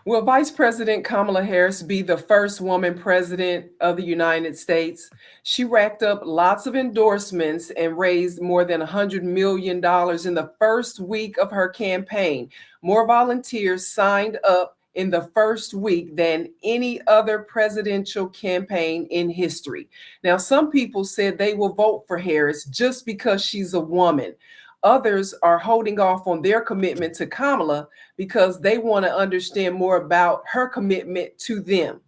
Will Vice President Kamala Harris be the first woman president of the United States? She racked up lots of endorsements and raised more than $100 million in the first week of her campaign. More volunteers signed up in the first week than any other presidential campaign in history. Now, some people said they will vote for Harris just because she's a woman. Others are holding off on their commitment to Kamala because they want to understand more about her commitment to them.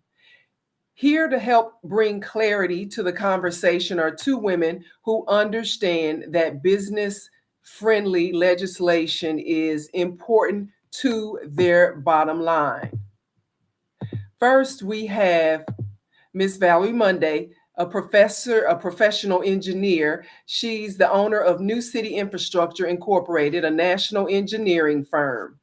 Here to help bring clarity to the conversation are two women who understand that business friendly legislation is important to their bottom line. First, we have Miss Valerie Monday, a professor, a professional engineer. She's the owner of New City Infrastructure Incorporated, a national engineering firm.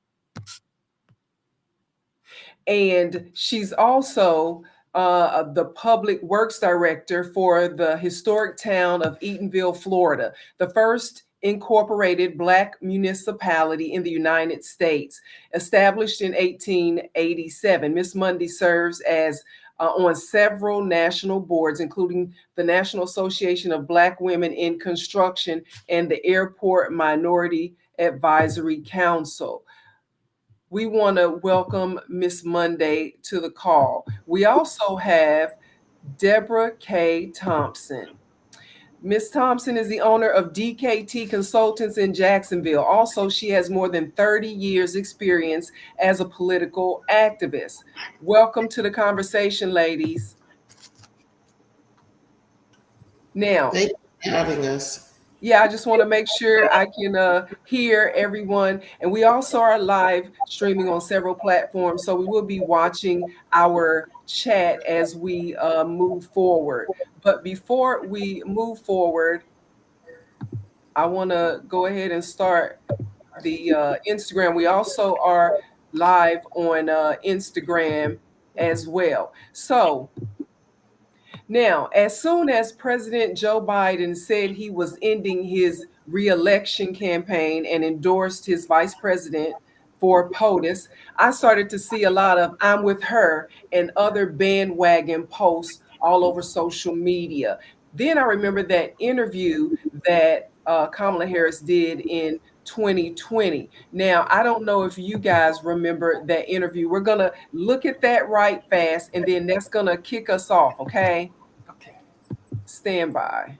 And she's also the public works director for the historic town of Eatonville, Florida, the first incorporated Black municipality in the United States, established in 1887. Miss Mundy serves as on several national boards, including the National Association of Black Women in Construction and the Airport Minority Advisory Council. We want to welcome Miss Monday to the call. We also have Deborah K. Thompson. Ms. Thompson is the owner of DKT Consultants in Jacksonville. Also, she has more than 30 years experience as a political activist. Welcome to the conversation, ladies. Now, thank you for having us. Yeah, I just want to make sure I can hear everyone. And we also are live streaming on several platforms. So we will be watching our chat as we move forward. But before we move forward, I want to go ahead and start the Instagram. We also are live on Instagram as well. So now, as soon as President Joe Biden said he was ending his reelection campaign and endorsed his vice president for POTUS, I started to see a lot of "I'm with her" and other bandwagon posts all over social media. Then I remember that interview that Kamala Harris did in 2020. Now, I don't know if you guys remember that interview. We're going to look at that right fast, and then that's going to kick us off, okay? Okay. Stand by.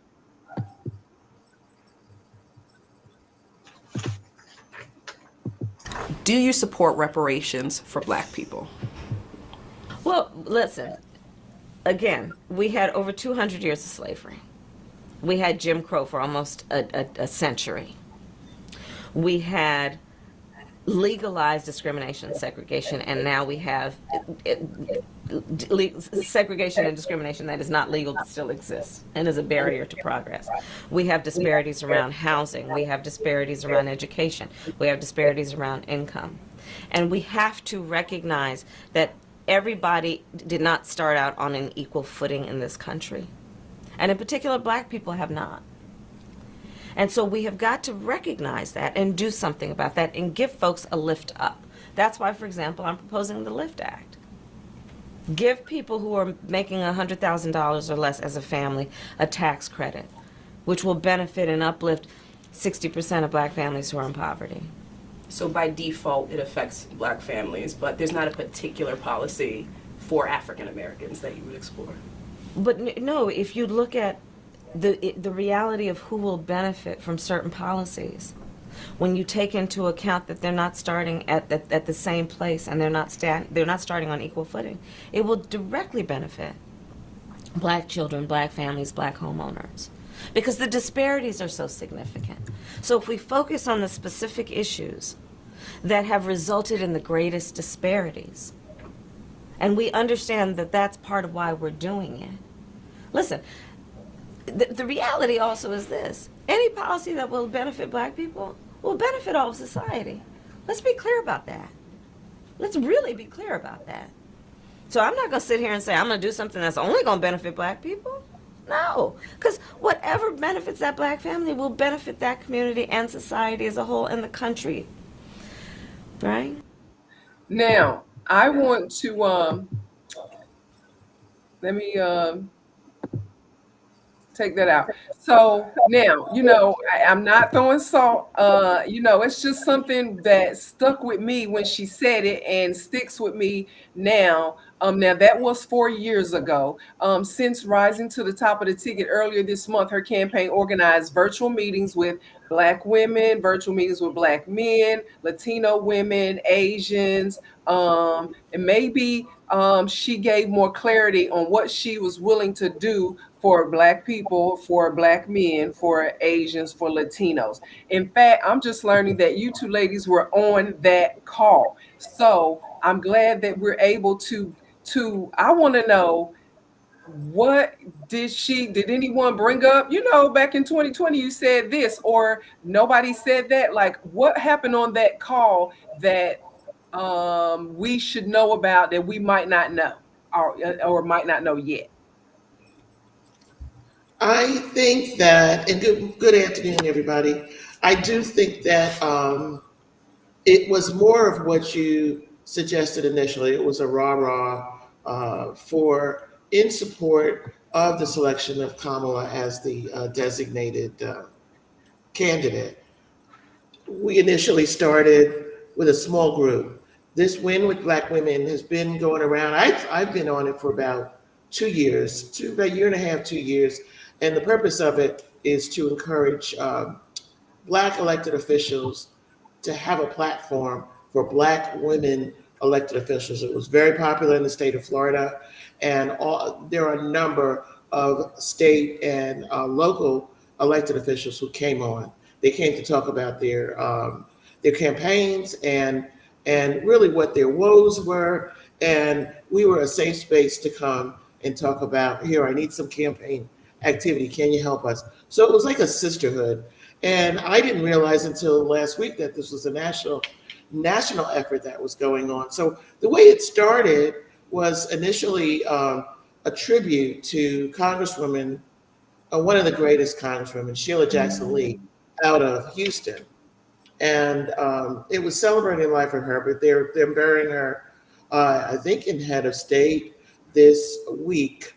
Do you support reparations for Black people? Well, listen, again, we had over 200 years of slavery. We had Jim Crow for almost a century. We had legalized discrimination and segregation, and now we have segregation and discrimination that is not legal but still exists and is a barrier to progress. We have disparities around housing. We have disparities around education. We have disparities around income. And we have to recognize that everybody did not start out on an equal footing in this country. And in particular, Black people have not. And so we have got to recognize that and do something about that and give folks a lift up. That's why, for example, I'm proposing the LIFT Act. Give people who are making $100,000 or less as a family a tax credit, which will benefit and uplift 60% of Black families who are in poverty. So by default, it affects Black families, but there's not a particular policy for African Americans that you would explore. But no, if you look at the reality of who will benefit from certain policies, when you take into account that they're not starting at the same place and they're not starting on equal footing, it will directly benefit Black children, Black families, Black homeowners, because the disparities are so significant. So if we focus on the specific issues that have resulted in the greatest disparities, and we understand that that's part of why we're doing it. Listen, the reality also is this: any policy that will benefit Black people will benefit all of society. Let's be clear about that. Let's really be clear about that. So I'm not going to sit here and say I'm going to do something that's only going to benefit Black people. No, because whatever benefits that Black family will benefit that community and society as a whole and the country, right? Now, I want to let me take that out. So now, I'm not throwing salt. It's just something that stuck with me when she said it and sticks with me now. Now that was 4 years ago. Since rising to the top of the ticket earlier this month, her campaign organized virtual meetings with Black women, virtual meetings with Black men, Latino women, Asians, and maybe she gave more clarity on what she was willing to do for Black people, for Black men, for Asians, for Latinos. In fact, I'm just learning that you two ladies were on that call. So I'm glad that we're able I want to know, what did anyone bring up? Back in 2020, you said this, or nobody said that. Like, what happened on that call that we should know about that we might not know, or might not know yet? I think that, and good afternoon, everybody. I do think that it was more of what you suggested initially. It was a rah-rah for in support of the selection of Kamala as the designated candidate. We initially started with a small group. This Win with Black Women has been going around. I've been on it for about 2 years, about a year and a half, 2 years. And the purpose of it is to encourage Black elected officials to have a platform for Black women elected officials. It was very popular in the state of Florida, and there are a number of state and local elected officials who came on. They came to talk about their campaigns and really what their woes were, and we were a safe space to come and talk about, here, I need some campaign activity. Can you help us? So it was like a sisterhood. And I didn't realize until last week that this was a national effort that was going on. So the way it started was initially a tribute to Congresswoman, one of the greatest Congresswomen, Sheila Jackson Lee, out of Houston. And it was celebrating the life of her, but they're burying her, I think, in head of state this week,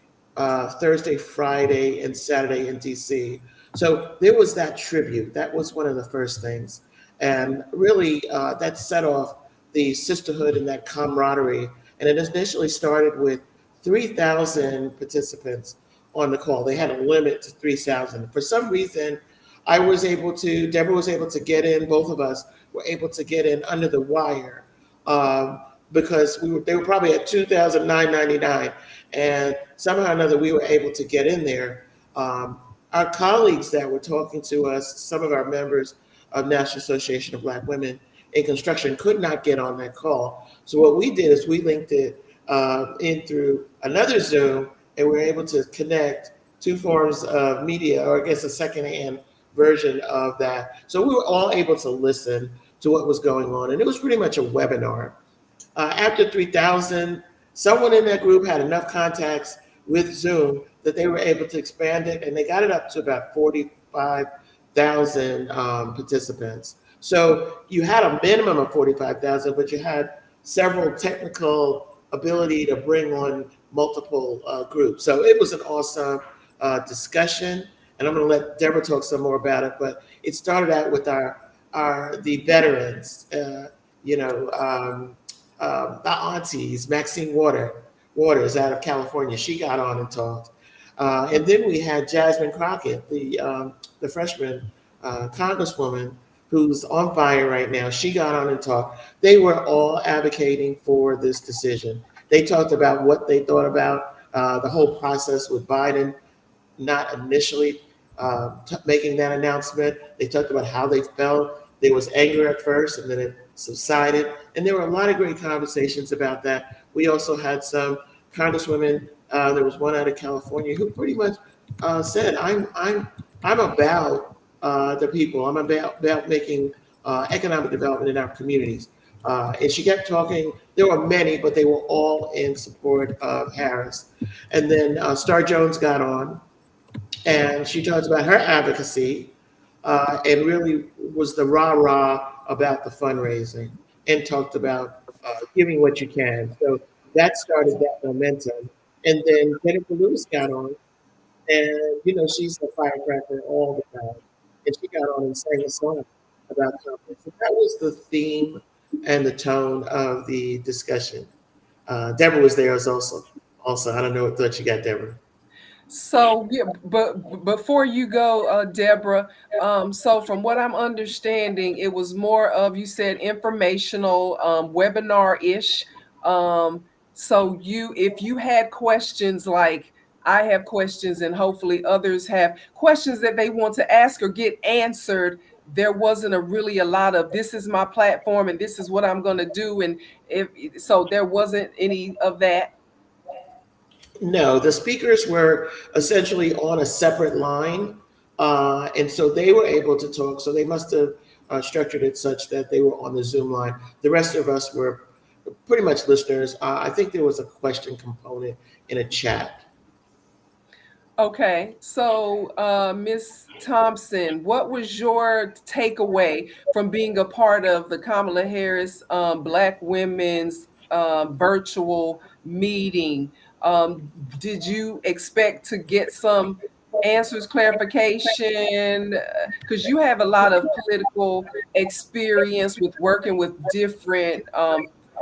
Thursday, Friday, and Saturday in DC. So there was that tribute. That was one of the first things. And really, that set off the sisterhood and that camaraderie. And it initially started with 3,000 participants on the call. They had a limit to 3,000. For some reason, Deborah was able to get in, both of us were able to get in under the wire, because they were probably at 2,999, and somehow or another we were able to get in there. Our colleagues that were talking to us, some of our members of National Association of Black Women in Construction, could not get on that call. So what we did is we linked it in through another Zoom, and we were able to connect two forms of media, or I guess a secondhand version of that. So we were all able to listen to what was going on, and it was pretty much a webinar. After 3,000, someone in that group had enough contacts with Zoom that they were able to expand it, and they got it up to about 45,000 participants. So you had a minimum of 45,000, but you had several technical ability to bring on multiple groups. So it was an awesome discussion, and I'm going to let Deborah talk some more about it. But it started out with the veterans, the aunties, Maxine Waters out of California. She got on and talked. And then we had Jasmine Crockett, the freshman congresswoman who's on fire right now. She got on and talked. They were all advocating for this decision. They talked about what they thought about the whole process with Biden not initially making that announcement. They talked about how they felt. There was anger at first, and then it subsided. And there were a lot of great conversations about that. We also had some congresswomen. There was one out of California who pretty much said, "I'm about the people. I'm about making economic development in our communities." And she kept talking. There were many, but they were all in support of Harris. And then Star Jones got on, and she talked about her advocacy, and really was the rah-rah about the fundraising, and talked about give me what you can. So that started that momentum. And then Jennifer Lewis got on, and she's a firecracker all the time. And she got on and sang a song about conflict. So that was the theme and the tone of the discussion. Deborah was there as also. I don't know what you got, Deborah. So, yeah, but before you go, Deborah, so from what I'm understanding, it was more of, you said, informational, webinar-ish. So if you had questions, like I have questions and hopefully others have questions that they want to ask or get answered, there wasn't really a lot of, this is my platform and this is what I'm going to do. And so there wasn't any of that. No, the speakers were essentially on a separate line. And so they were able to talk. So they must have structured it such that they were on the Zoom line. The rest of us were pretty much listeners. I think there was a question component in a chat. Okay, so Ms. Thompson, what was your takeaway from being a part of the Kamala Harris Black Women's virtual meeting? Did you expect to get some answers, clarification? Because you have a lot of political experience with working with different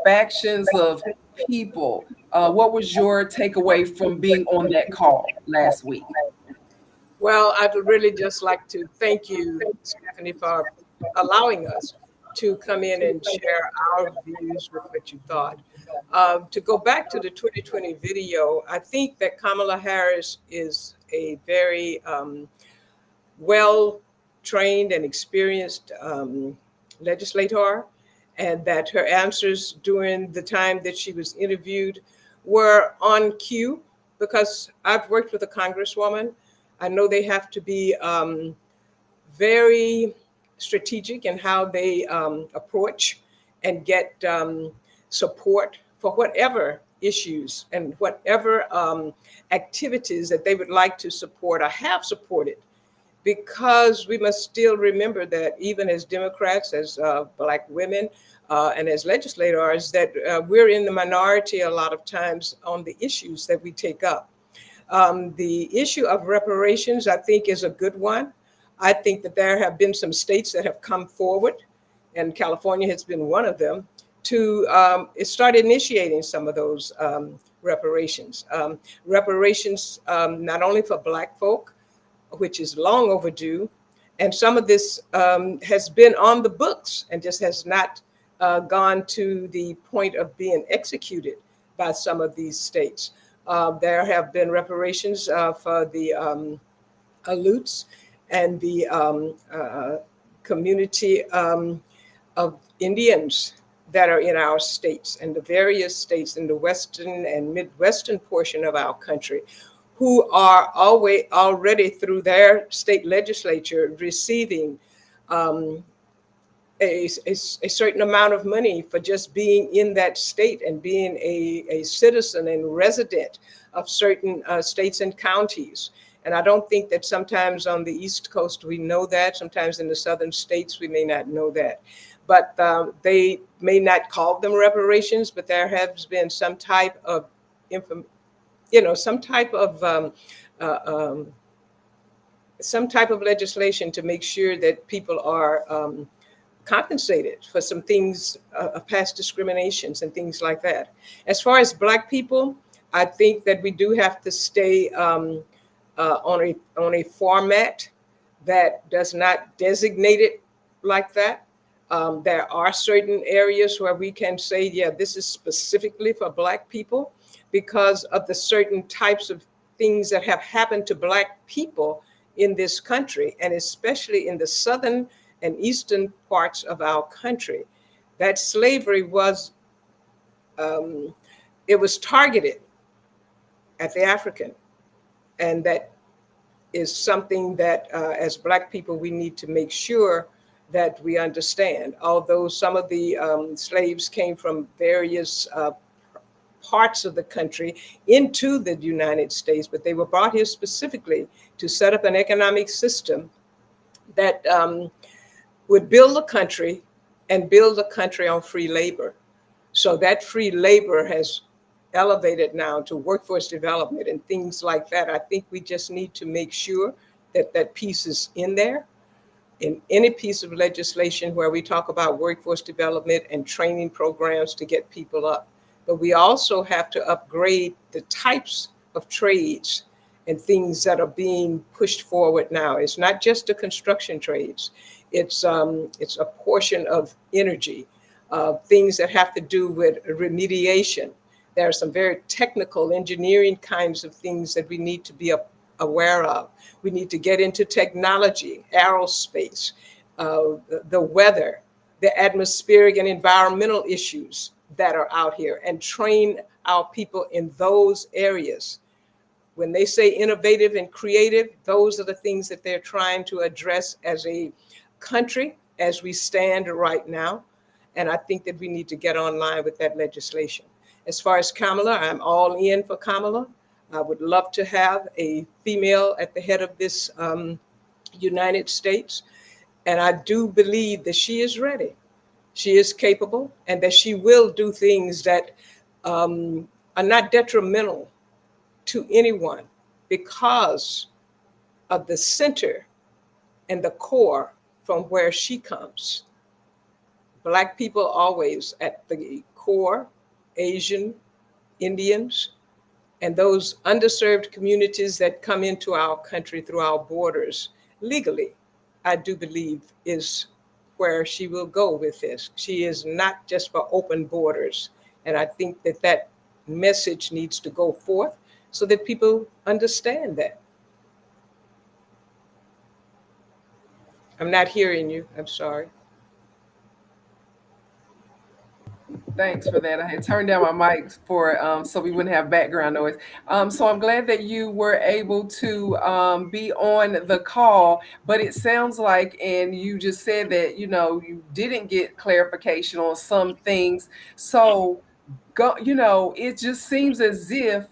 factions of people. What was your takeaway from being on that call last week? Well, I'd really just like to thank you, Stephanie, for allowing us to come in and share our views with what you thought. To go back to the 2020 video, I think that Kamala Harris is a very well-trained and experienced legislator, and that her answers during the time that she was interviewed were on cue, because I've worked with a congresswoman. I know they have to be very strategic in how they approach and get support for whatever issues and whatever activities that they would like to support or have supported. Because we must still remember that even as Democrats, as Black women, and as legislators, that we're in the minority a lot of times on the issues that we take up. The issue of reparations, I think, is a good one. I think that there have been some states that have come forward, and California has been one of them, to start initiating some of those reparations. Reparations not only for Black folk, which is long overdue, and some of this has been on the books and just has not gone to the point of being executed by some of these states. There have been reparations for the Aleuts and the community of Indians that are in our states and the various states in the western and midwestern portion of our country, who are already through their state legislature receiving a certain amount of money for just being in that state and being a citizen and resident of certain states and counties. And I don't think that sometimes on the East Coast we know that. Sometimes in the southern states we may not know that. But they may not call them reparations, but there has been some type of some type of legislation to make sure that people are compensated for some things, past discriminations and things like that. As far as Black people, I think that we do have to stay on a format that does not designate it like that. There are certain areas where we can say, yeah, this is specifically for Black people, because of the certain types of things that have happened to Black people in this country, and especially in the southern and eastern parts of our country. That slavery was, it was targeted at the African. And that is something that as Black people, we need to make sure that we understand. Although some of the slaves came from various parts of the country into the United States, but they were brought here specifically to set up an economic system that would build a country and build a country on free labor. So that free labor has elevated now to workforce development and things like that. I think we just need to make sure that that piece is in there in any piece of legislation where we talk about workforce development and training programs to get people up. But we also have to upgrade the types of trades and things that are being pushed forward now. It's not just the construction trades. It's a portion of energy, things that have to do with remediation. There are some very technical engineering kinds of things that we need to be aware of. We need to get into technology, aerospace, the weather, the atmospheric and environmental issues that are out here, and train our people in those areas. When they say innovative and creative, those are the things that they're trying to address as a country as we stand right now. And I think that we need to get online with that legislation. As far as Kamala, I'm all in for Kamala. I would love to have a female at the head of this United States. And I do believe that she is ready. She is capable, and that she will do things that are not detrimental to anyone because of the center and the core from where she comes. Black people always at the core, Asian, Indians, and those underserved communities that come into our country through our borders legally, I do believe is where she will go with this. She is not just for open borders. And I think that that message needs to go forth so that people understand that. I'm not hearing you. I'm sorry. Thanks for that. I had turned down my mic for so we wouldn't have background noise. So I'm glad that you were able to be on the call. But it sounds like, and you just said that you didn't get clarification on some things. So it just seems as if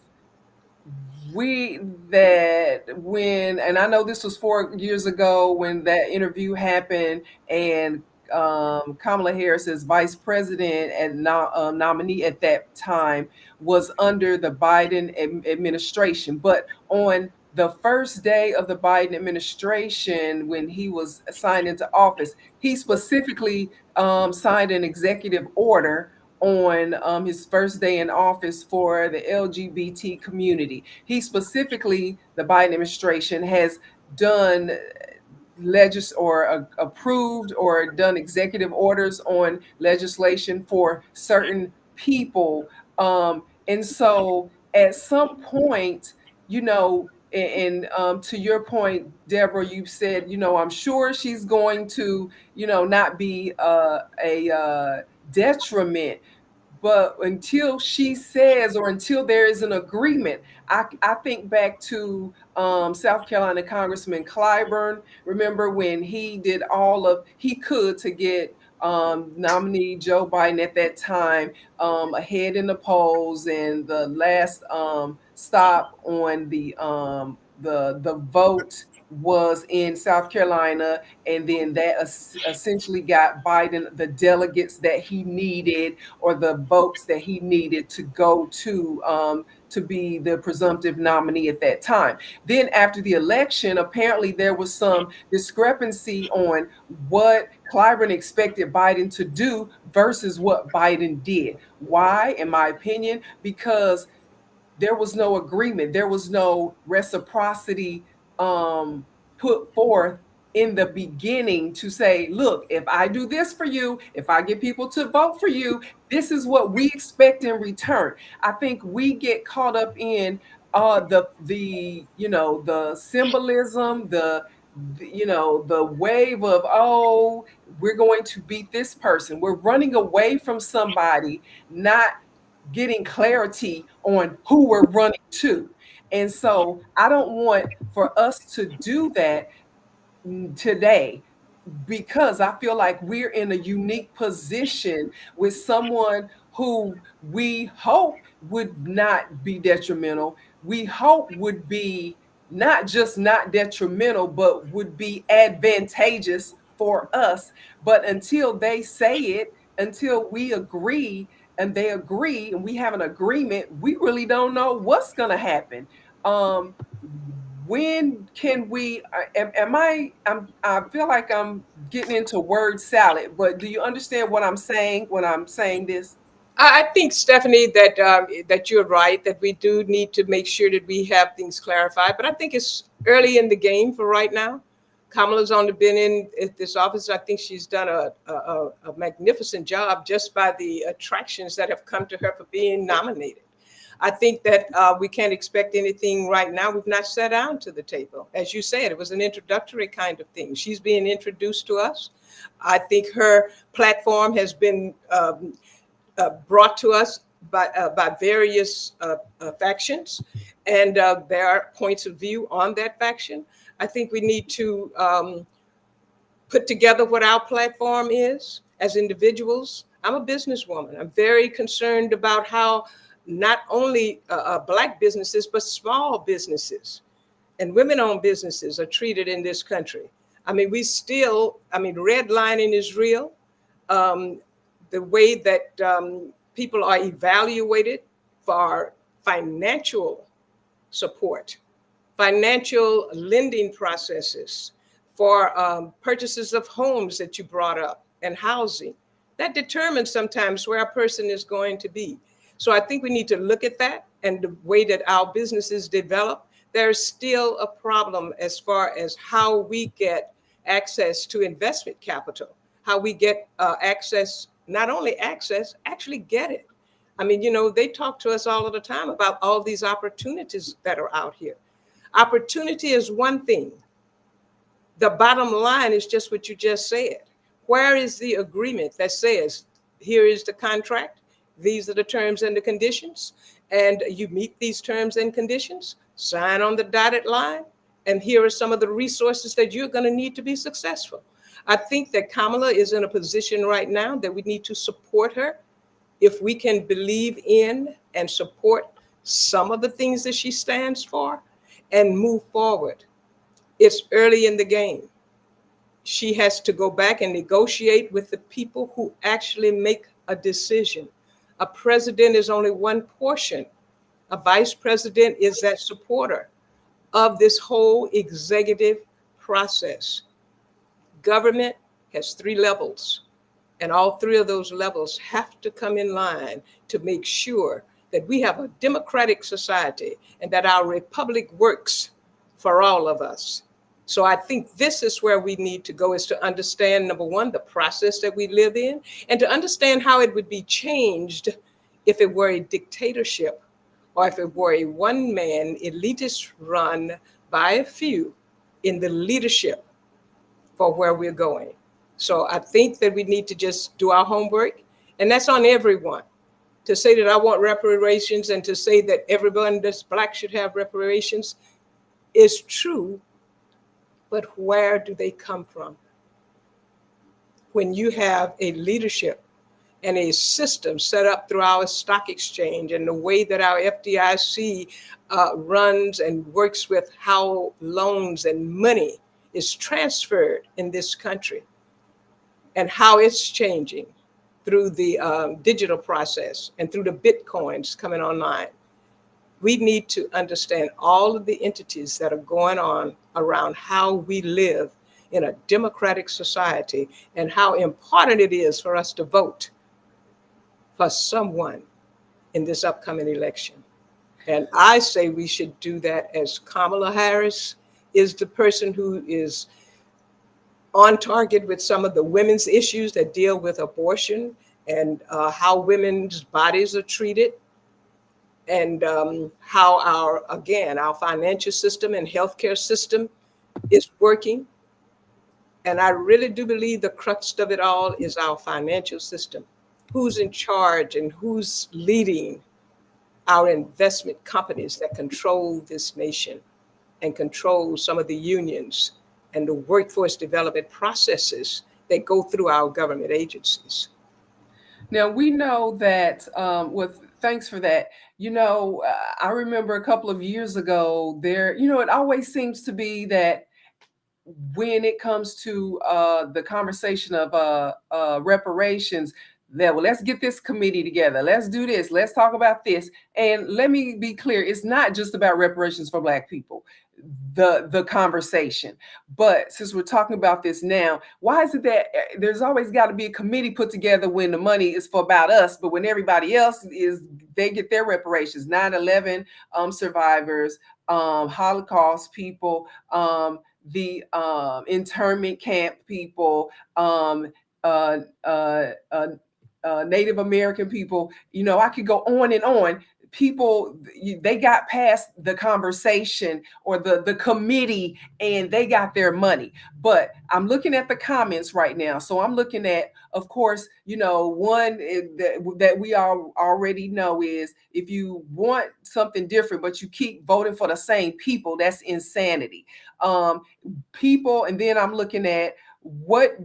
and I know this was 4 years ago when that interview happened, and Kamala Harris as vice president and nominee at that time was under the Biden administration. But on the first day of the Biden administration, when he was signed into office, he specifically signed an executive order on his first day in office for the LGBT community. He specifically, the Biden administration has done approved or done executive orders on legislation for certain people. And so at some point, and to your point, Deborah, you said, I'm sure she's going to, not be a detriment. But until she says, or until there is an agreement, I think back to South Carolina Congressman Clyburn. Remember when he did all of he could to get nominee Joe Biden at that time ahead in the polls, and the last stop on the vote was in South Carolina, and then that essentially got Biden the delegates that he needed, or the votes that he needed to go to be the presumptive nominee at that time. Then after the election, apparently there was some discrepancy on what Clyburn expected Biden to do versus what Biden did. Why? In my opinion, because there was no agreement. There was no reciprocity put forth in the beginning to say, look, if I do this for you, if I get people to vote for you, this is what we expect in return. I think we get caught up in the symbolism, the wave of, oh, we're going to beat this person. We're running away from somebody, not getting clarity on who we're running to. And so I don't want for us to do that today, because I feel like we're in a unique position with someone who we hope would not be detrimental. We hope would be not just not detrimental, but would be advantageous for us. But until they say it, until we agree, and they agree and we have an agreement, we really don't know what's going to happen. When can we, I feel like I'm getting into word salad, but do you understand what I'm saying when I'm saying this? I think, Stephanie, that that you're right, that we do need to make sure that we have things clarified. But I think it's early in the game for right now. Kamala's only been in this office. I think she's done a magnificent job just by the attractions that have come to her for being nominated. I think that we can't expect anything right now. We've not sat down to the table. As you said, it was an introductory kind of thing. She's being introduced to us. I think her platform has been brought to us by various factions, and there are points of view on that faction. I think we need to put together what our platform is as individuals. I'm a businesswoman. I'm very concerned about how not only Black businesses, but small businesses and women-owned businesses are treated in this country. I mean, redlining is real. The way that people are evaluated for financial support, financial lending processes, for purchases of homes that you brought up and housing, that determines sometimes where a person is going to be. So I think we need to look at that and the way that our businesses develop. There's still a problem as far as how we get access to investment capital, how we get access, not only access, actually get it. I mean, they talk to us all of the time about all these opportunities that are out here. Opportunity is one thing. The bottom line is just what you just said. Where is the agreement that says, here is the contract, these are the terms and the conditions, and you meet these terms and conditions, sign on the dotted line, and here are some of the resources that you're going to need to be successful. I think that Kamala is in a position right now that we need to support her. If we can believe in and support some of the things that she stands for and move forward. It's early in the game. She has to go back and negotiate with the people who actually make a decision. A president is only one portion. A vice president is that supporter of this whole executive process. Government has 3 levels, and all 3 of those levels have to come in line to make sure that we have a democratic society and that our republic works for all of us. So I think this is where we need to go, is to understand, number one, the process that we live in, and to understand how it would be changed if it were a dictatorship or if it were a one-man elitist run by a few in the leadership for where we're going. So I think that we need to just do our homework, and that's on everyone. To say that I want reparations and to say that everyone that's Black should have reparations is true, but where do they come from? When you have a leadership and a system set up through our stock exchange and the way that our FDIC runs and works with how loans and money is transferred in this country and how it's changing through the digital process and through the Bitcoins coming online. We need to understand all of the entities that are going on around how we live in a democratic society and how important it is for us to vote for someone in this upcoming election. And I say we should do that as Kamala Harris is the person who is on target with some of the women's issues that deal with abortion and how women's bodies are treated, and how our financial system and healthcare system is working. And I really do believe the crux of it all is our financial system. Who's in charge and who's leading our investment companies that control this nation and control some of the unions and the workforce development processes that go through our government agencies. Now we know that thanks for that. I remember a couple of years ago it always seems to be that when it comes to the conversation of reparations, that, well, let's get this committee together. Let's do this. Let's talk about this. And let me be clear, it's not just about reparations for Black people, the conversation. But since we're talking about this now, why is it that there's always got to be a committee put together when the money is for about us, but when everybody else is, they get their reparations, 9/11 survivors, Holocaust people, the internment camp people, Native American people, I could go on and on. People, they got past the conversation or the committee and they got their money. But I'm looking at the comments right now. So I'm looking at, of course, one that we all already know is, if you want something different, but you keep voting for the same people, that's insanity. People, and then I'm looking at,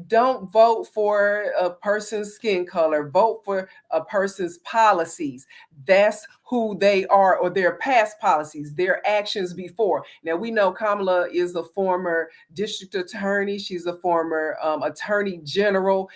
don't vote for a person's skin color, vote for a person's policies. That's who they are, or their past policies, their actions before. Now, we know Kamala is a former district attorney. She's a former attorney general.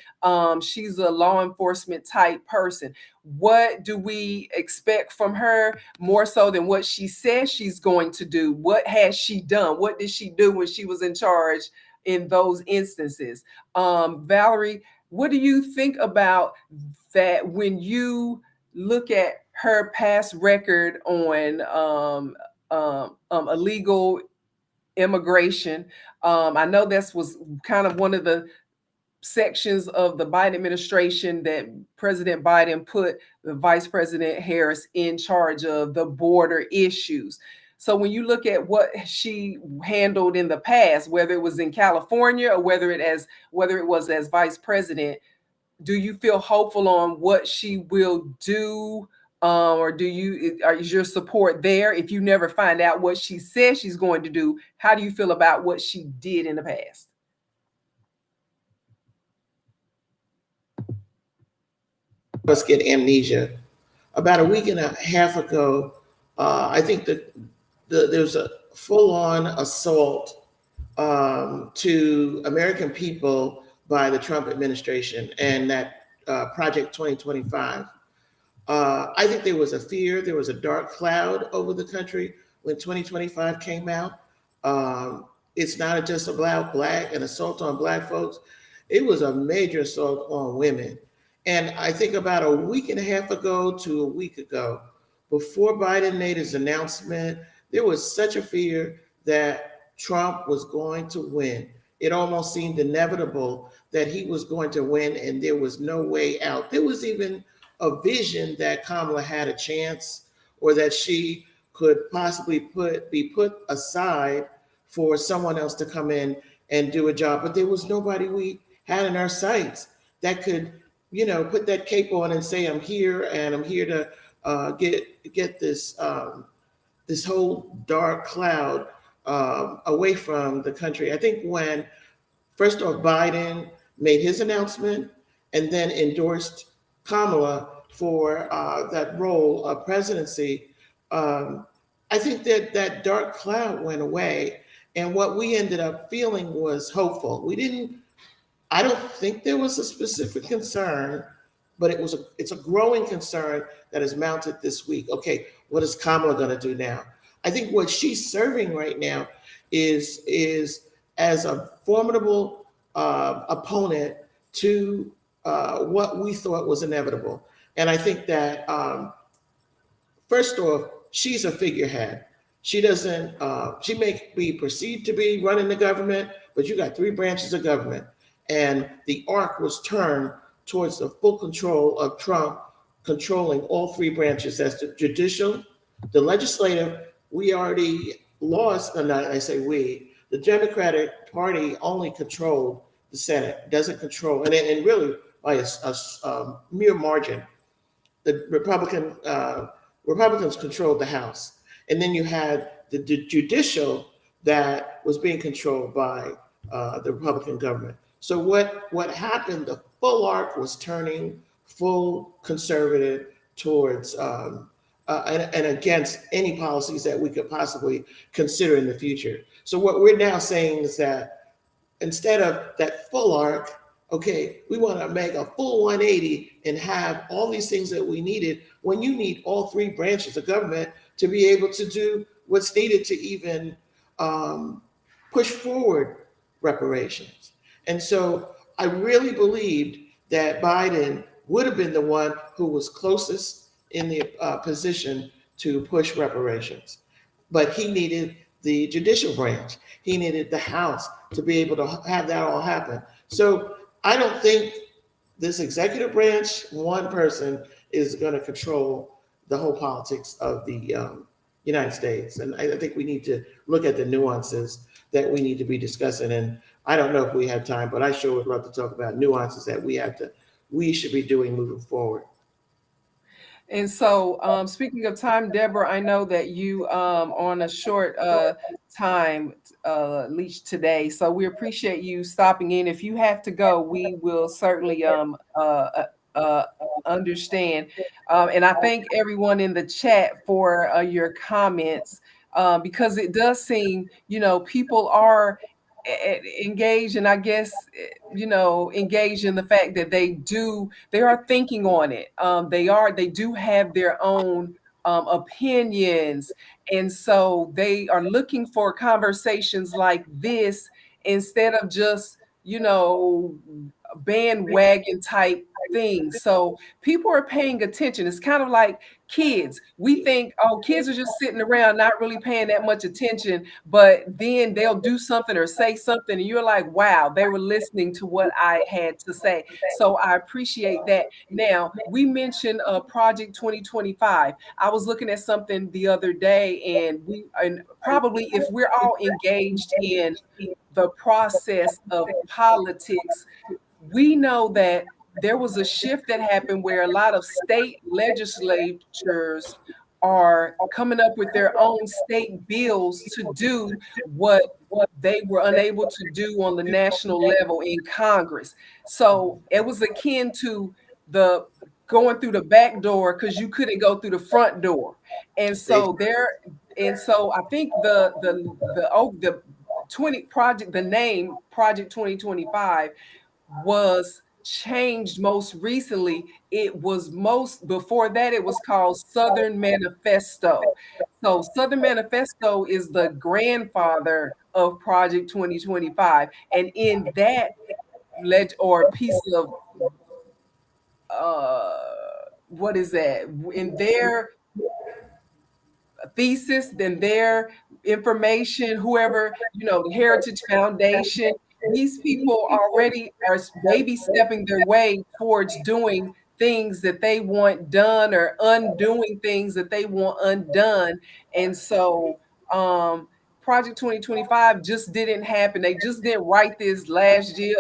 She's a law enforcement type person. What do we expect from her more so than what she says she's going to do? What has she done? What did she do when she was in charge in those instances? Valerie, what do you think about that when you look at her past record on illegal immigration? I know this was kind of one of the sections of the Biden administration that President Biden put the Vice President Harris in charge of, the border issues. So when you look at what she handled in the past, whether it was in California or whether it was as vice president, do you feel hopeful on what she will do? Or is your support there? If you never find out what she says she's going to do, how do you feel about what she did in the past? Us get amnesia. About a week and a half ago, I think that there's a full-on assault to American people by the Trump administration and that Project 2025. I think there was a fear, there was a dark cloud over the country when 2025 came out. It's not just about an assault on Black folks. It was a major assault on women. And I think about a week and a half ago to a week ago, before Biden made his announcement, there was such a fear that Trump was going to win. It almost seemed inevitable that he was going to win and there was no way out. There was even a vision that Kamala had a chance, or that she could possibly be put aside for someone else to come in and do a job. But there was nobody we had in our sights that could, put that cape on and say, I'm here and I'm here to get this this whole dark cloud away from the country. I think when, first off, Biden made his announcement and then endorsed Kamala for that role of presidency, I think that dark cloud went away. And what we ended up feeling was hopeful. I don't think there was a specific concern, but it's a growing concern that is mounted this week. Okay, what is Kamala going to do now? I think what she's serving right now is as a formidable opponent to what we thought was inevitable. And I think that first off, she's a figurehead. She doesn't. She may be perceived to be running the government, but you got 3 branches of government. And the arc was turned towards the full control of Trump controlling all 3 branches. That's the judicial, the legislative. We already lost, and I say we, the Democratic Party only controlled the Senate, doesn't control, and really by a mere margin. The Republicans controlled the House. And then you had the judicial that was being controlled by the Republican government. So what happened, the full arc was turning full conservative towards and against any policies that we could possibly consider in the future. So what we're now saying is that instead of that full arc okay, we want to make a full 180 and have all these things that we needed, when you need all three branches of government to be able to do what's needed to even push forward reparations. And so I really believed that Biden would have been the one who was closest in the position to push reparations. But he needed the judicial branch, he needed the House to be able to have that all happen. So I don't think this executive branch, one person, is going to control the whole politics of the United States. And I think we need to look at the nuances that we need to be discussing. And I don't know if we have time, but I sure would love to talk about nuances that we should be doing moving forward. And so, speaking of time, Deborah, I know that you on a short time leash today, so we appreciate you stopping in. If you have to go, we will certainly understand. And I thank everyone in the chat for your comments, because it does seem, people are engaged, and I guess, engaged in the fact that they are thinking on it. They do have their own opinions, and so they are looking for conversations like this instead of just, bandwagon type things. So people are paying attention. It's kind of like kids. We think, oh, kids are just sitting around not really paying that much attention, but then they'll do something or say something, and you're like, wow, they were listening to what I had to say. So I appreciate that. Now, we mentioned Project 2025. I was looking at something the other day, and probably if we're all engaged in the process of politics, we know that there was a shift that happened where a lot of state legislatures are coming up with their own state bills to do what they were unable to do on the national level in Congress. So it was akin to the going through the back door because you couldn't go through the front door. And so I think the 20 project, the name Project 2025 was changed most recently. It was before that, it was called Southern Manifesto. So Southern Manifesto is the grandfather of Project 2025. And in that piece of what is that? In their thesis, then their information, whoever, the Heritage Foundation, these people already are maybe stepping their way towards doing things that they want done or undoing things that they want undone. And so Project 2025 just didn't happen. They just didn't write this last year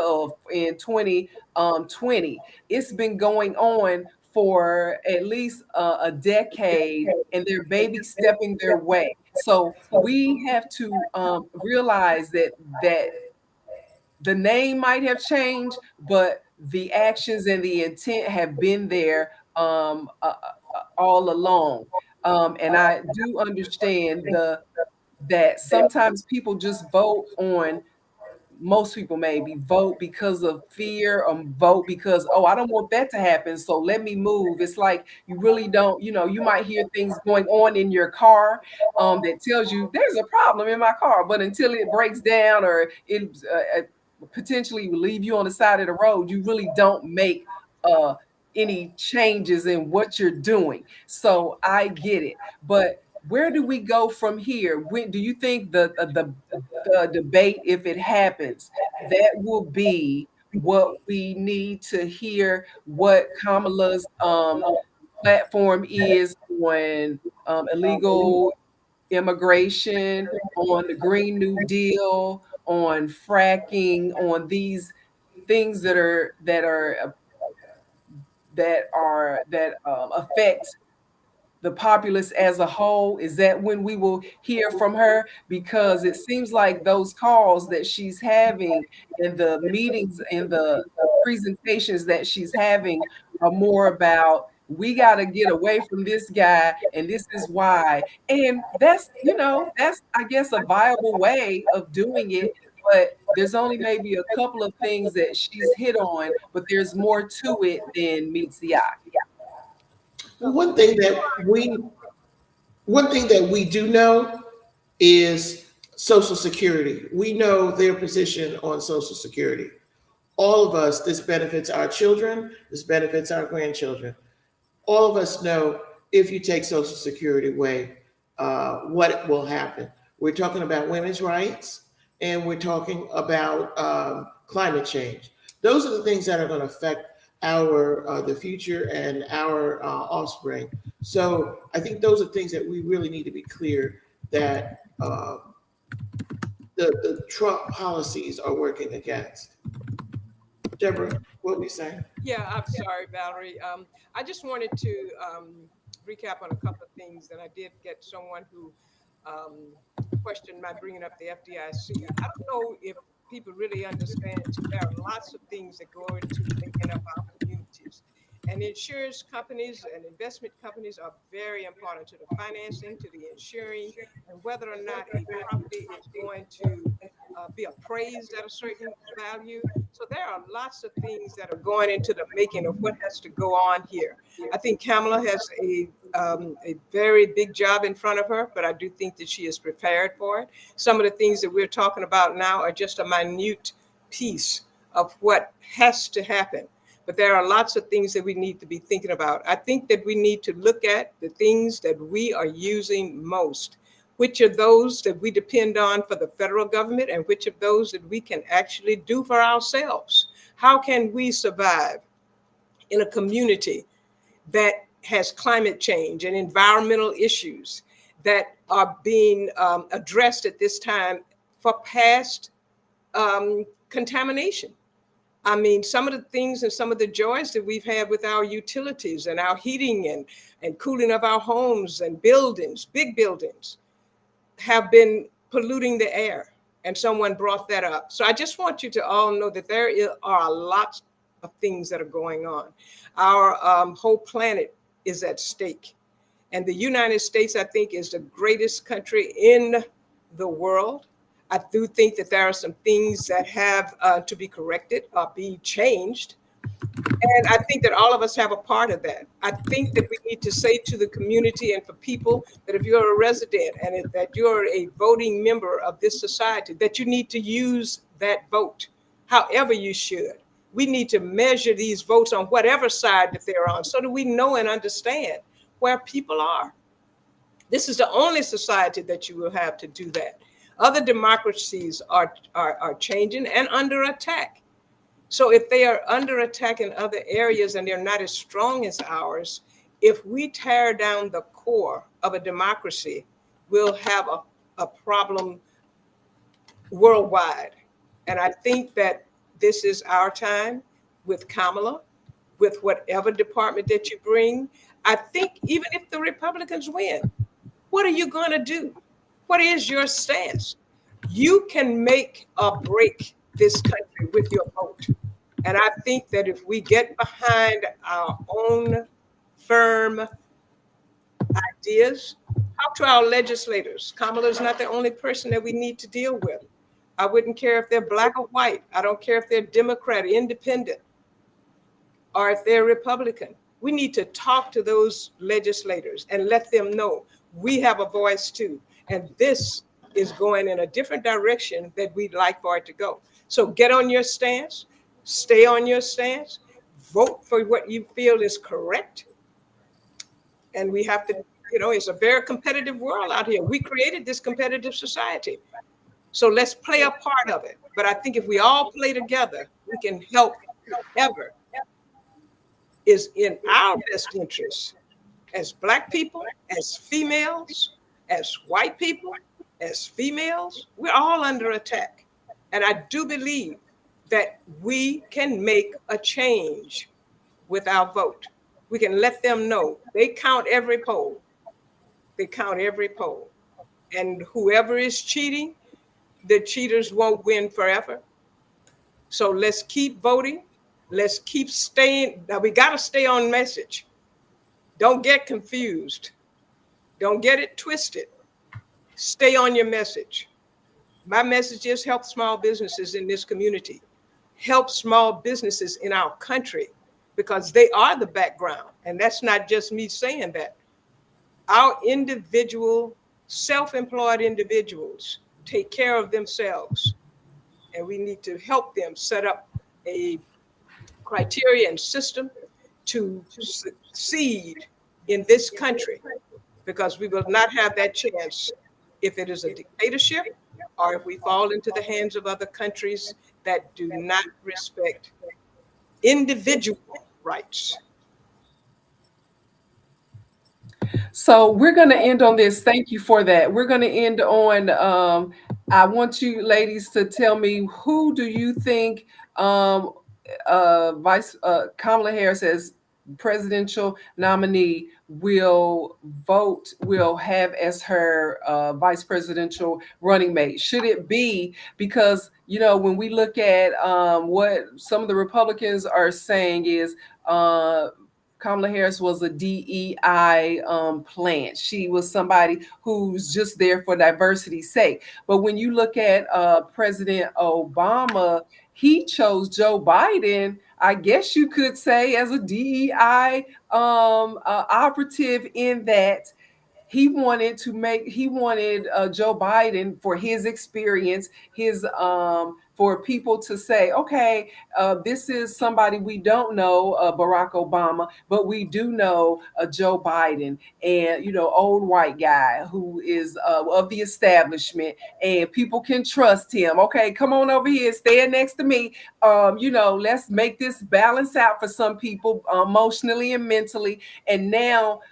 in 2020. It's been going on for at least a decade, and they're baby stepping their way. So we have to realize that the name might have changed, but the actions and the intent have been there all along. And I do understand that sometimes people just vote on, most people maybe vote because of fear, or vote because, oh, I don't want that to happen, so let me move. It's like you really don't, you might hear things going on in your car that tells you there's a problem in my car, but until it breaks down or it potentially will leave you on the side of the road, you really don't make any changes in what you're doing. So I get it, but where do we go from here? When do you think the debate, if it happens, that will be what we need to hear? What Kamala's platform is on illegal immigration, on the Green New Deal, on fracking, on these things that affect the populace as a whole? Is that when we will hear from her? Because it seems like those calls that she's having and the meetings and the presentations that she's having are more about, we got to get away from this guy, and this is why. And that's I guess, a viable way of doing it. but there's only maybe a couple of things that she's hit on, but there's more to it than meets the eye. Well, one thing that we do know is Social Security. We know their position on Social Security. All of us, this benefits our children, this benefits our grandchildren. All of us know if you take Social Security away, what will happen. We're talking about women's rights, and we're talking about climate change. Those are the things that are going to affect our the future and our offspring. So I think those are things that we really need to be clear that the Trump policies are working against. Deborah, what were we saying? Yeah, I'm sorry, Valerie. I just wanted to recap on a couple of things, and I did get someone who questioned my bringing up the FDIC. I don't know if people really understand. There are lots of things that go into making up our communities. And insurance companies and investment companies are very important to the financing, to the insuring, and whether or not a property is going to be appraised at a certain value. So there are lots of things that are going into the making of what has to go on here. I think Kamala has a very big job in front of her, but I do think that she is prepared for it. Some of the things that we're talking about now are just a minute piece of what has to happen. But there are lots of things that we need to be thinking about. I think that we need to look at the things that we are using most. Which are those that we depend on for the federal government, and which of those that we can actually do for ourselves? How can we survive in a community that has climate change and environmental issues that are being addressed at this time for past contamination? I mean, some of the things and some of the joys that we've had with our utilities and our heating and cooling of our homes and buildings, big buildings, have been polluting the air. And someone brought that up. So I just want you to all know that there are lots of things that are going on. Our whole planet is at stake. And the United States, I think, is the greatest country in the world. I do think that there are some things that have to be corrected or be changed. And I think that all of us have a part of that. I think that we need to say to the community and for people that if you're a resident and that you're a voting member of this society, that you need to use that vote however you should. We need to measure these votes on whatever side that they're on so that we know and understand where people are. This is the only society that you will have to do that. Other democracies are changing and under attack. So if they are under attack in other areas and they're not as strong as ours, if we tear down the core of a democracy, we'll have a problem worldwide. And I think that this is our time with Kamala, with whatever department that you bring. I think even if the Republicans win, what are you going to do? What is your stance? You can make or break this country with your vote. And I think that if we get behind our own firm ideas, talk to our legislators. Kamala is not the only person that we need to deal with. I wouldn't care if they're black or white. I don't care if they're Democrat, independent, or if they're Republican. We need to talk to those legislators and let them know we have a voice too. And this is going in a different direction that we'd like for it to go. So get on your stance, stay on your stance, vote for what you feel is correct. And we have to, it's a very competitive world out here. We created this competitive society. So let's play a part of it. But I think if we all play together, we can help whoever is in our best interest as Black people, as females, as white people, as females. We're all under attack. And I do believe that we can make a change with our vote. We can let them know. They count every poll. They count every poll. And whoever is cheating, the cheaters won't win forever. So let's keep voting. Let's keep staying. Now we got to stay on message. Don't get confused. Don't get it twisted. Stay on your message. My message is help small businesses in this community, help small businesses in our country, because they are the background. And that's not just me saying that. Our individual, self-employed individuals take care of themselves, and we need to help them set up a criteria and system to succeed in this country, because we will not have that chance if it is a dictatorship or if we fall into the hands of other countries that do not respect individual rights. So we're going to end on this. Thank you for that. We're going to end on, I want you ladies to tell me, who do you think Kamala Harris as presidential nominee will have as her vice presidential running mate? Should it be, because, when we look at what some of the Republicans are saying is, Kamala Harris was a DEI plant. She was somebody who's just there for diversity's sake. But when you look at President Obama, he chose Joe Biden, I guess you could say, as a DEI operative, in that he wanted Joe Biden, for his experience, for people to say, okay, this is somebody we don't know, Barack Obama, but we do know Joe Biden, and old white guy who is of the establishment, and people can trust him. Okay, come on over here, stand next to me. Let's make this balance out for some people, emotionally and mentally. And now,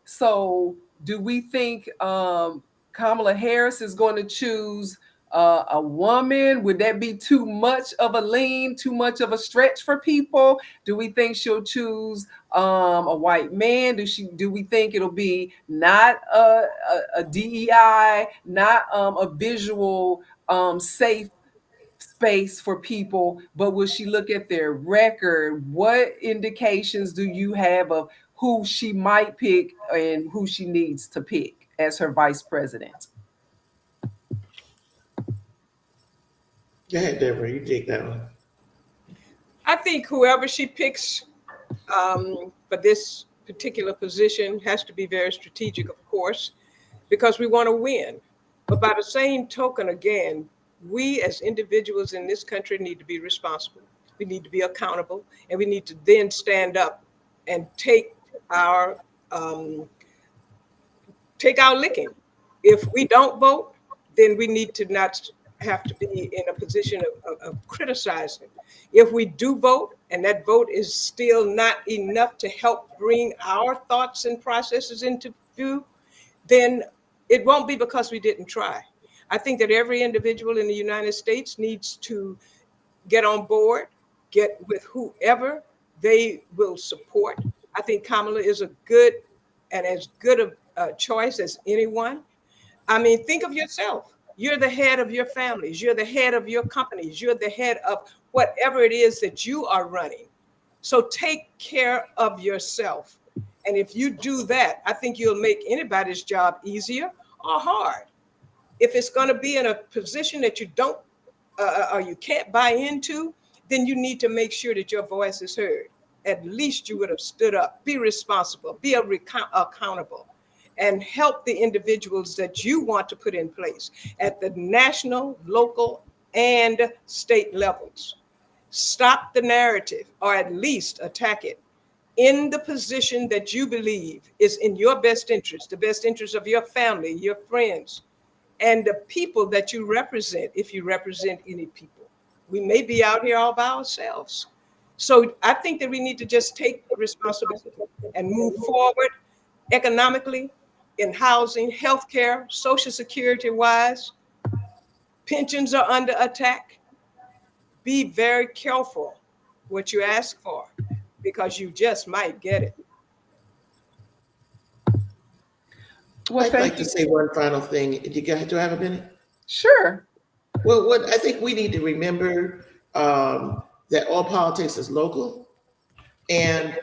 so do we think Kamala Harris is going to choose a woman? Would that be too much of a lean, too much of a stretch for people? Do we think she'll choose a white man? Do we think it'll be not a DEI, not a visual safe space for people, but will she look at their record? What indications do you have of who she might pick and who she needs to pick as her vice president? Go ahead, Deborah, you take that one. I think whoever she picks for this particular position has to be very strategic, of course, because we want to win. But by the same token, again, we as individuals in this country need to be responsible. We need to be accountable, and we need to then stand up and take our licking. If we don't vote, then we need to not have to be in a position of criticizing. If we do vote, and that vote is still not enough to help bring our thoughts and processes into view, then it won't be because we didn't try. I think that every individual in the United States needs to get on board, get with whoever they will support. I think Kamala is a good and as good a choice as anyone. I mean, think of yourself. You're the head of your families. You're the head of your companies. You're the head of whatever it is that you are running. So take care of yourself. And if you do that, I think you'll make anybody's job easier or hard. If it's going to be in a position that you don't or you can't buy into, then you need to make sure that your voice is heard. At least you would have stood up, be responsible, be accountable, and help the individuals that you want to put in place at the national, local, and state levels. Stop the narrative, or at least attack it in the position that you believe is in your best interest, the best interest of your family, your friends, and the people that you represent, if you represent any people. We may be out here all by ourselves. So I think that we need to just take responsibility and move forward economically, in housing, healthcare, Social Security wise. Pensions are under attack. Be very careful what you ask for, because you just might get it. Well, I'd like to say one final thing. Do I have a minute? Sure. Well, what I think we need to remember that all politics is local, and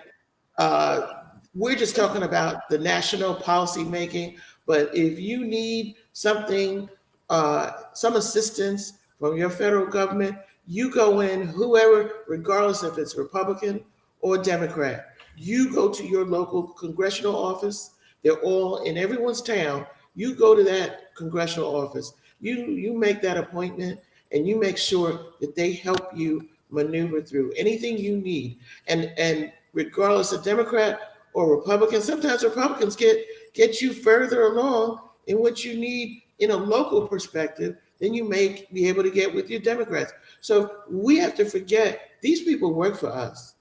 we're just talking about the national policy making. But if you need something some assistance from your federal government, you go in, whoever, regardless if it's Republican or Democrat, you go to your local congressional office. They're all in everyone's town. You go to that congressional office. You make that appointment, and you make sure that they help you maneuver through anything you need. And regardless of Democrat or Republican, sometimes Republicans get you further along in what you need in a local perspective than you may be able to get with your Democrats. So we have to forget these people work for us.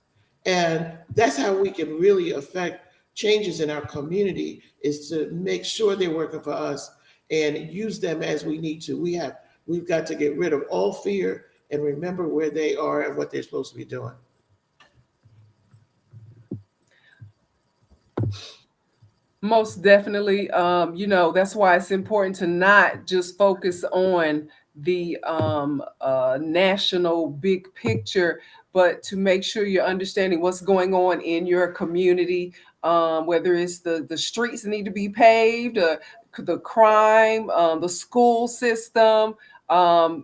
And that's how we can really affect changes in our community, is to make sure they're working for us and use them as we need to. We've got to get rid of all fear and remember where they are and what they're supposed to be doing. Most definitely. That's why it's important to not just focus on the national big picture, but to make sure you're understanding what's going on in your community, whether it's the streets that need to be paved, the crime, the school system.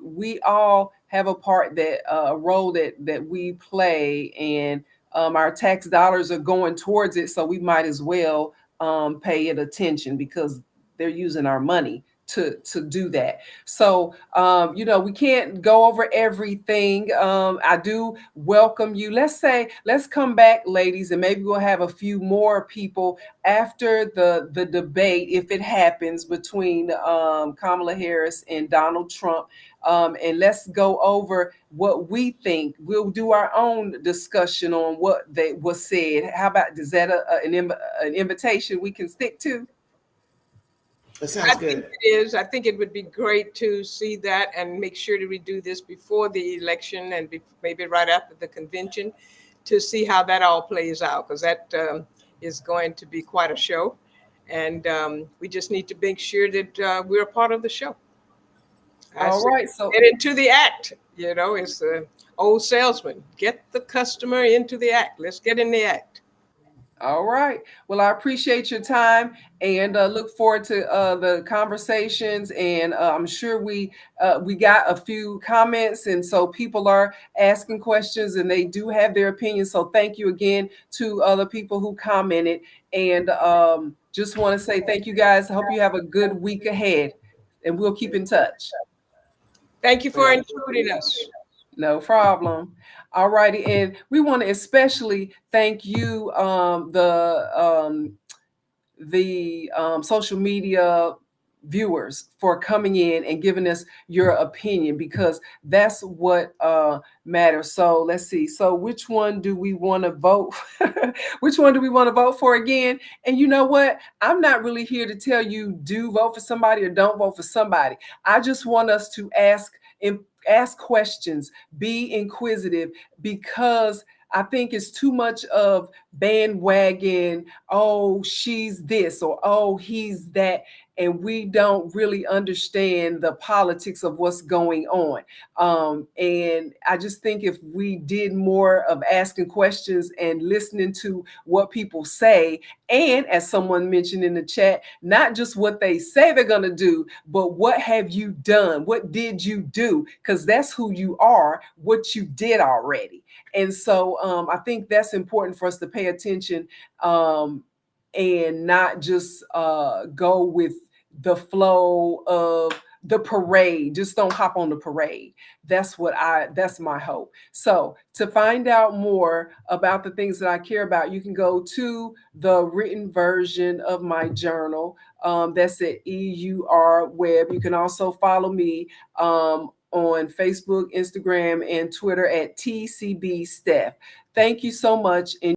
We all have a part a role that we play, and our tax dollars are going towards it, so we might as well pay it attention, because they're using our money to do that. So, we can't go over everything. I do welcome you. Let's come back, ladies, and maybe we'll have a few more people after the debate, if it happens, between Kamala Harris and Donald Trump. And let's go over what we think. We'll do our own discussion on what was said. How about, is that an invitation we can stick to? That sounds good. I think it is. I think it would be great to see that and make sure that we do this before the election and maybe right after the convention, to see how that all plays out, because that is going to be quite a show. And we just need to make sure that we're a part of the show. All right. So get into the act. It's the old salesman. Get the customer into the act. Let's get in the act. All right. Well, I appreciate your time, and look forward to the conversations. And I'm sure we got a few comments, and so people are asking questions, and they do have their opinions. So thank you again to the people who commented, and just want to say thank you, guys. I hope you have a good week ahead, and we'll keep in touch. Thank you for including us. No problem. All righty. And we want to especially thank you, the social media viewers, for coming in and giving us your opinion, because that's what matters. So let's see. So which one do we want to vote? Which one do we want to vote for again? And you know what? I'm not really here to tell you do vote for somebody or don't vote for somebody. I just want us to ask questions, be inquisitive, because I think it's too much of bandwagon, oh, she's this, or oh, he's that, and we don't really understand the politics of what's going on. And I just think if we did more of asking questions and listening to what people say, and as someone mentioned in the chat, not just what they say they're going to do, but what have you done? What did you do? Because that's who you are, what you did already. And so I think that's important for us to pay attention, and not just go with the flow of the parade. Just don't hop on the parade. That's my hope. So to find out more about the things that I care about, you can go to the written version of my journal. That's at EUR Web. You can also follow me on Facebook, Instagram, and Twitter at TCB Steff. Thank you so much.